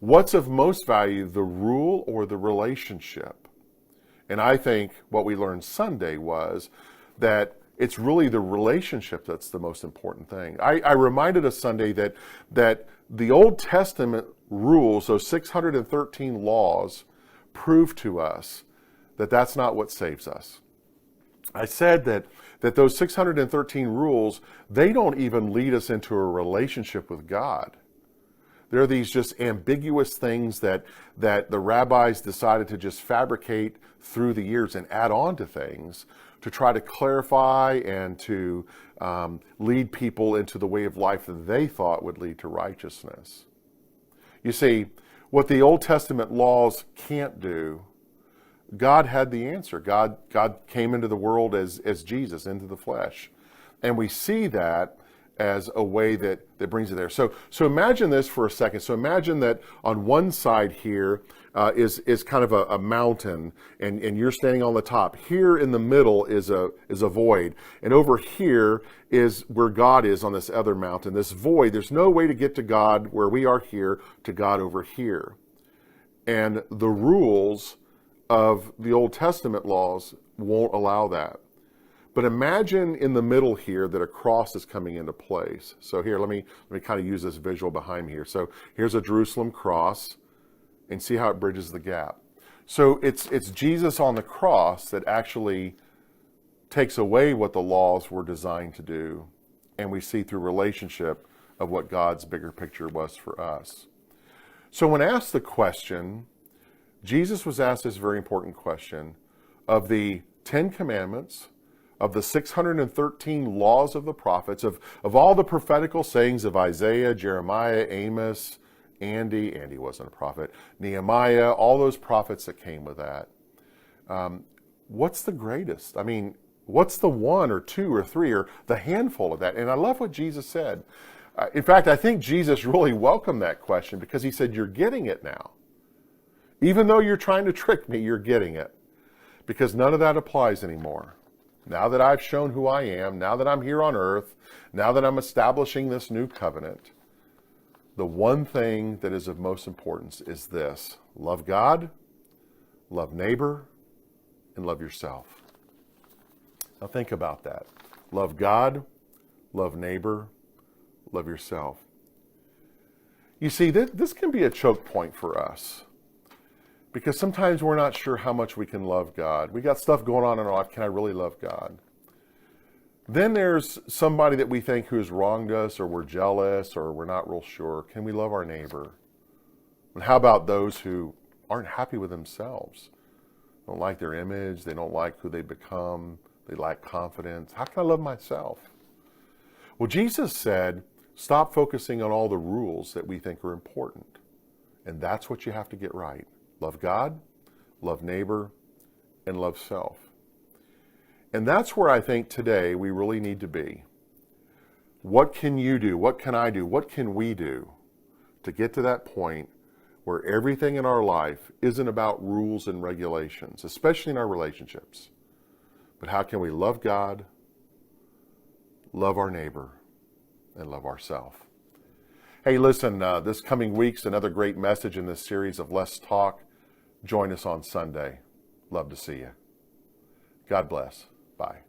What's of most value, the rule or the relationship? And I think what we learned Sunday was that it's really the relationship that's the most important thing. I reminded us Sunday that the Old Testament rules, those 613 laws, prove to us that that's not what saves us. I said that those 613 rules, they don't even lead us into a relationship with God. They're these just ambiguous things that the rabbis decided to just fabricate through the years and add on to things to try to clarify and to lead people into the way of life that they thought would lead to righteousness. You see, what the Old Testament laws can't do, God had the answer. God came into the world as Jesus, into the flesh. And we see that as a way that brings it there. So imagine this for a second. So imagine that on one side here is kind of a mountain, and you're standing on the top. Here in the middle is a void, and over here is where God is on this other mountain. This void, there's no way to get to God where we are here to God over here. And the rules of the Old Testament laws won't allow that. But imagine in the middle here that a cross is coming into place. So here, let me kind of use this visual behind me here. So here's a Jerusalem cross, and see how it bridges the gap. So it's Jesus on the cross that actually takes away what the laws were designed to do, and we see through relationship of what God's bigger picture was for us. So when asked the question, Jesus was asked this very important question of the 10 Commandments, of the 613 laws of the prophets, of all the prophetical sayings of Isaiah, Jeremiah, Amos, Andy wasn't a prophet, Nehemiah, all those prophets that came with that. What's the greatest? I mean, what's the one or two or three or the handful of that? And I love what Jesus said. In fact, I think Jesus really welcomed that question because he said, you're getting it now. Even though you're trying to trick me, you're getting it. Because none of that applies anymore. Now that I've shown who I am, now that I'm here on earth, now that I'm establishing this new covenant, the one thing that is of most importance is this: love God, love neighbor, and love yourself. Now think about that. Love God, love neighbor, love yourself. You see, this can be a choke point for us. Because sometimes we're not sure how much we can love God. We got stuff going on in our life. Can I really love God? Then there's somebody that we think who has wronged us, or we're jealous, or we're not real sure. Can we love our neighbor? And how about those who aren't happy with themselves? Don't like their image. They don't like who they become. They lack confidence. How can I love myself? Well, Jesus said, stop focusing on all the rules that we think are important. And that's what you have to get right. Love God, love neighbor, and love self. And that's where I think today we really need to be. What can you do? What can I do? What can we do to get to that point where everything in our life isn't about rules and regulations, especially in our relationships? But how can we love God, love our neighbor, and love ourselves? Hey, listen, this coming week's another great message in this series of Let's Talk. Join us on Sunday. Love to see you. God bless. Bye.